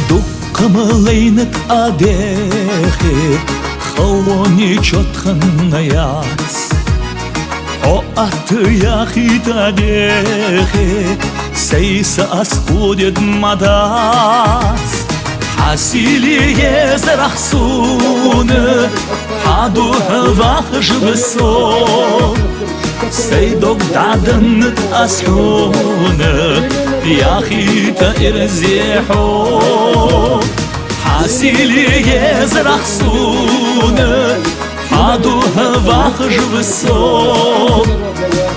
Дуккамылайнык адехи Хауани чотханаяц О атыяхита дехи Сейса асходит мадац Хасили езрахсуны Хаду вахж высо Сейдок дадын асхуны Яхита ирзихо Хасили езрахсуны Хаду вахж высо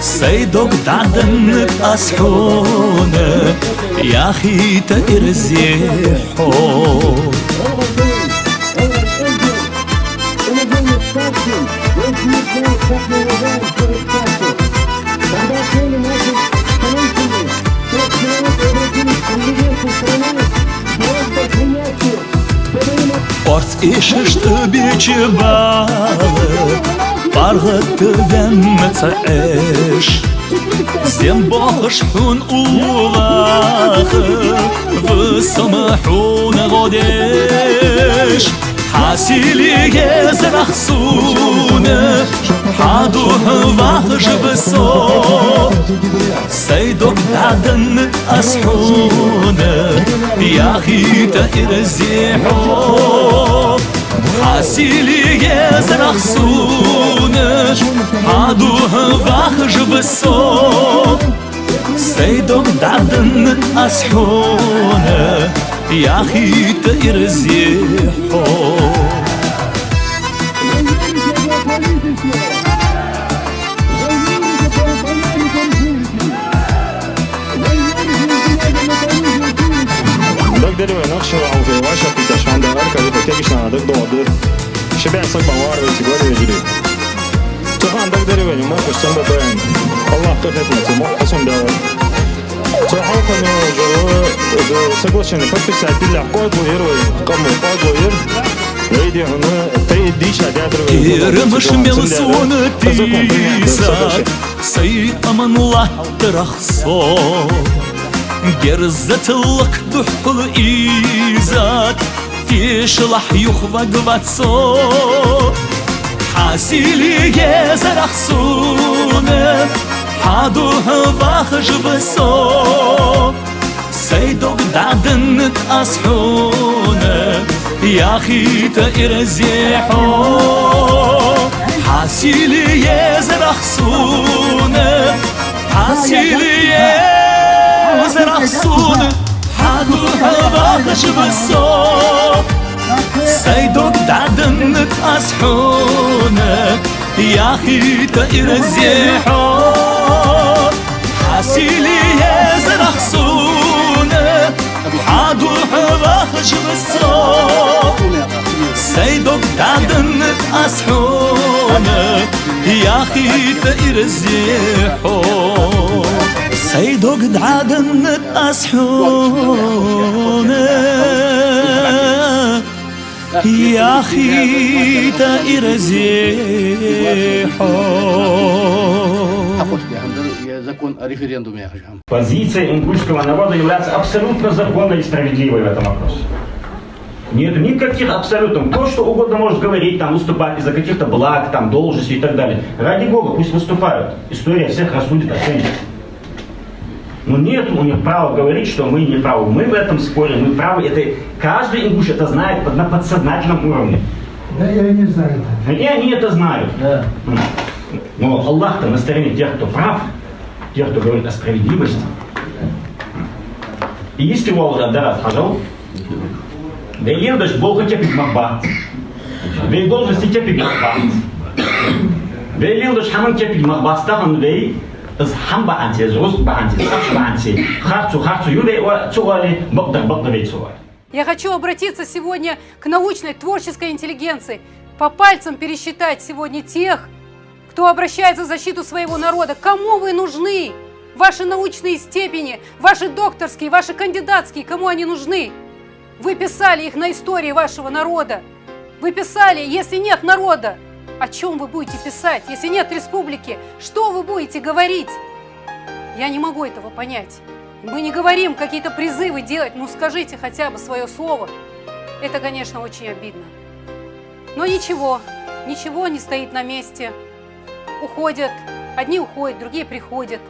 Сейдок дадын асхуны Яхита ирзихо Орц ишишты бичевалы Паргыты венмеца эш Зем бохыш хун улахы Высымыхун годеш Хасили езрахсуны Хаду вахж высо Сейдок дадын асхуны Яхита ирзихо Хасили езрахсуны Хаду вахж высо Сейдок дадын асхуны Яхита ирзихо Дереве нахшего аузеваша питашанда аркады потегишна дак доады шебен сакбан варвети горевежили Тохан дак дереве не мокуш санда бен Аллах тохетницы мокусам да Тохалками уже соглашены подписать легко блуировой кому подблуир Лейди ты диша дядрове Ирмыш мелсуны писать Сай аманла трахсо Герзатылык духкул изат Тишлах юхва гвацо Хасили езрахсуны Хаду вахж высо Сейдок дадын асхуны Яхита ирзихо Хасили езрахсуны Хасили езрахсуны Хаду вахж высо Сейдок дадын асхуны Яхита ирзихо Хасили езрахсуны Хаду вахж высо Сейдок дадын асхуны Яхита ирзихо Сейдок дадын асхуны Яхита ирзихо Закон о референдуме. Позиция ингушского народа является абсолютно законной и справедливой в этом вопросе. Нет никаких абсолютно. Кто что угодно может говорить, там, выступать из-за каких-то благ, там, должностей и так далее. Ради Бога, пусть выступают. История всех рассудит, оценит. Но нет у них права говорить, что мы не правы. Мы в этом споре, мы правы. Это, каждый ингуш это знает на подсознательном уровне. Да, я не знаю это. И они это знают. Да. Но Аллах-то на стороне тех, кто прав, тех, кто говорит о справедливости. И если Волга дарат хажал, да и ендаш Бога тепик махба. Вей должности тепик махба. Вей ендаш хаман тепик махба стахан вей из хамба анти, из русба анти, из хапшба анти. Харцу ювей цугали, бакда вей цугали. Я хочу обратиться сегодня к научной, творческой интеллигенции. По пальцам пересчитать сегодня тех, кто обращается в защиту своего народа. Кому вы нужны? Ваши научные степени, ваши докторские, ваши кандидатские, кому они нужны? Вы писали их на истории вашего народа. Вы писали, если нет народа, о чем вы будете писать? Если нет республики, что вы будете говорить? Я не могу этого понять. Мы не говорим какие-то призывы делать, ну скажите хотя бы свое слово. Это, конечно, очень обидно. Но ничего, ничего не стоит на месте. Уходят, одни уходят, другие приходят.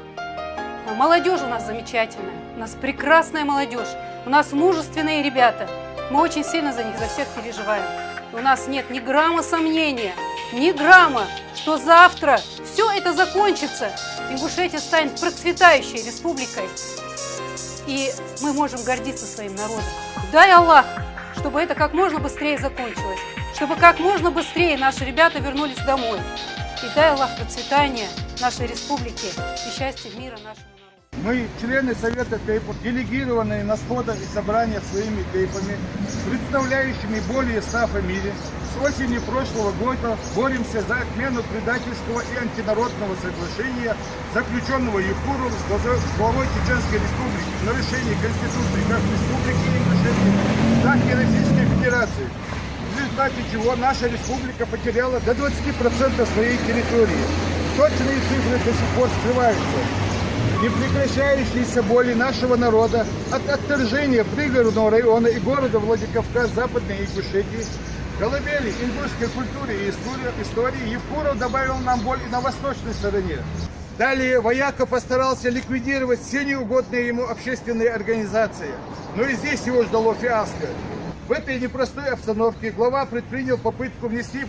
Молодежь у нас замечательная, у нас прекрасная молодежь, у нас мужественные ребята. Мы очень сильно за них, за всех переживаем. У нас нет ни грамма сомнения, ни грамма, что завтра все это закончится. Ингушетия станет процветающей республикой. И мы можем гордиться своим народом. Дай Аллах, чтобы это как можно быстрее закончилось, чтобы как можно быстрее наши ребята вернулись домой. И дай Аллах процветания нашей республике и счастья мира нашему народу. Мы, члены Совета тейпов, делегированные на сходах и собраниях своими тейпами, представляющими более 100 фамилий, с осени прошлого года боремся за отмену предательского и антинародного соглашения, заключенного Евкуров с главой Чеченской Республики в нарушении Конституции как Республики Ингушетии, так и Российской Федерации, в результате чего наша республика потеряла до 20% своей территории. Точные цифры до сих пор скрываются. Непрекращающиеся боли нашего народа от отторжения пригородного района и города Владикавказ Западной Ингушетии, колыбели ингушской культуры и истории, Евкуров добавил нам боль и на восточной стороне. Далее вояка постарался ликвидировать все неугодные ему общественные организации, но и здесь его ждало фиаско. В этой непростой обстановке глава предпринял попытку внести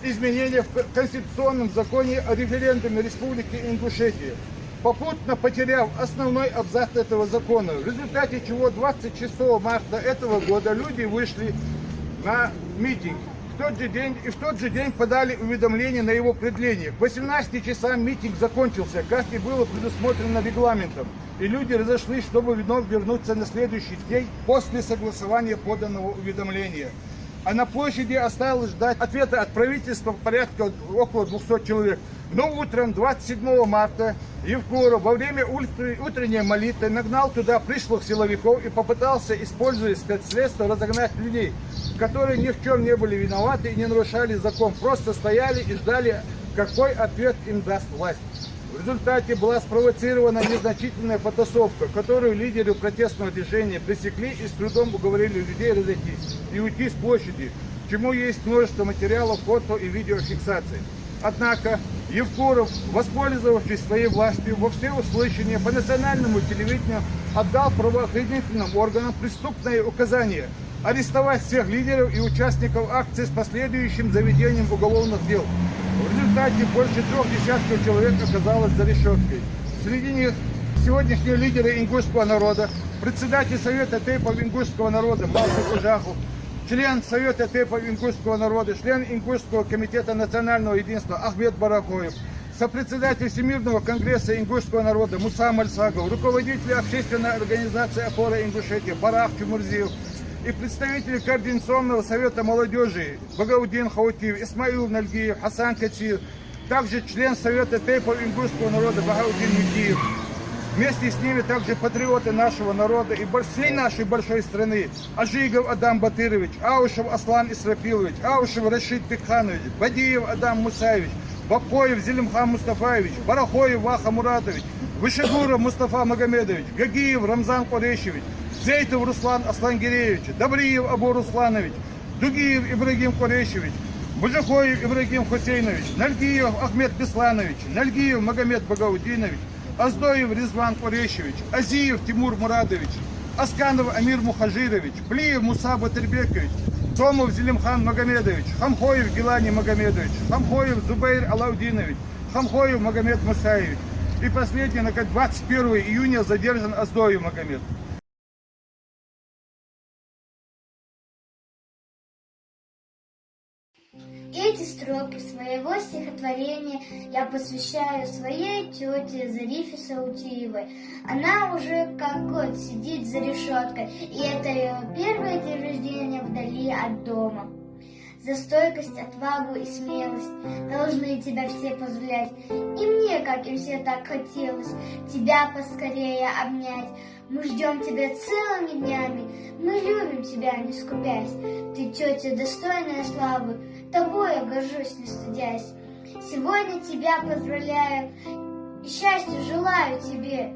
изменения в конституционном законе о референдуме Республики Ингушетия, попутно потеряв основной абзац этого закона, в результате чего 26 марта этого года люди вышли на митинг. В тот же день подали уведомление на его продление. К 18 часам митинг закончился, как и было предусмотрено регламентом, и люди разошлись, чтобы вновь вернуться на следующий день после согласования поданного уведомления. А на площади осталось ждать ответа от правительства порядка около 200 человек. Но утром 27 марта Евкуров во время утренней молитвы нагнал туда пришлых силовиков и попытался, используя спецсредства, разогнать людей, которые ни в чем не были виноваты и не нарушали закон, просто стояли и ждали, какой ответ им даст власть. В результате была спровоцирована незначительная потасовка, которую лидеры протестного движения пресекли и с трудом уговорили людей разойтись и уйти с площади, к чему есть множество материалов, фото и видеофиксаций. Однако Евкуров, воспользовавшись своей властью, во всеуслышание по национальному телевидению отдал правоохранительным органам преступное указание арестовать всех лидеров и участников акции с последующим заведением уголовных дел. В результате больше 3 десятков человек оказалось за решеткой. Среди них сегодняшние лидеры ингушского народа, председатель Совета тейпов ингушского народа Малсик Ужахов, член Совета тейпов ингушского народа, член Ингушского комитета национального единства Ахмед Барахоев, сопредседатель Всемирного конгресса ингушского народа Муса Мальсагов, руководитель общественной организации «Опора Ингушетии» Барах Чумурзиев и представители Координационного совета молодежи Багаудин Хаутиев, Исмаил Нальгиев, Хасан Катиев, также член Совета тейпов ингушского народа Багаудин Микиев. Вместе с ними также патриоты нашего народа и всей нашей большой страны: Ажигов Адам Батырович, Аушев Аслан Исрапилович, Аушев Рашид Пикханович, Бадиев Адам Мусаевич, Бакоев Зелимхан Мустафаевич, Барахоев Ваха Муратович, Вышегуров Мустафа Магомедович, Гагиев Рамзан Курешевич, Зейтов Руслан Аслангиреевич, Добриев Абу Русланович, Дугиев Ибрагим Курешевич, Бужахоев Ибрагим Хусейнович, Нальгиев Ахмед Бесланович, Нальгиев Магомед Багаудинович, Аздоев Резван Курешевич, Азиев Тимур Мурадович, Асканов Амир Мухажирович, Плиев Муса Батырбекович, Томов Зелимхан Магомедович, Хамхоев Гилани Магомедович, Хамхоев Зубейр Алаудинович, Хамхоев Магомед Мусаевич. И последний, на 21 июня задержан Аздоев Магомед. Эти строки своего стихотворения я посвящаю своей тете Зарифе Саутиевой. Она уже как год сидит за решеткой, и это ее первое день рождения вдали от дома. За стойкость, отвагу и смелость должны тебя все поздравлять. И мне, как и все, так хотелось тебя поскорее обнять. Мы ждем тебя целыми днями, мы любим тебя, не скупясь. Ты, тетя, достойная славы, тобой я горжусь, не стыдясь. Сегодня тебя поздравляю и счастья желаю тебе.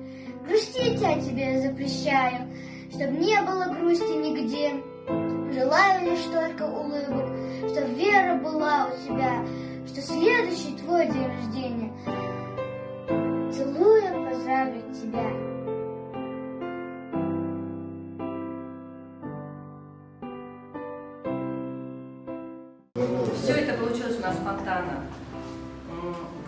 Грустить я тебе запрещаю, чтоб не было грусти нигде. Желаю лишь только улыбок, чтоб вера была у тебя, что следующий твой день рождения целую, поздравлю тебя. Все это получилось у нас спонтанно.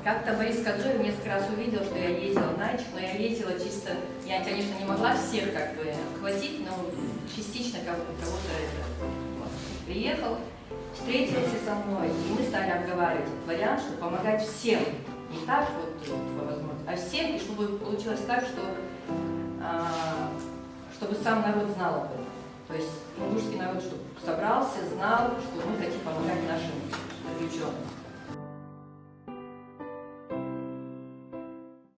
Как-то Борис Кадзоев несколько раз увидел, что я ездила в Нальчик, но я ездила чисто, я, конечно, не могла всех как бы охватить, но частично кого-то приехал, встретился со мной, и мы стали обговаривать вариант, чтобы помогать всем, не так вот по возможности, а всем, и чтобы получилось так, что чтобы сам народ знал об этом. То есть русский народ, чтобы собрался, знал, что мы хотим помогать нашим заключенным.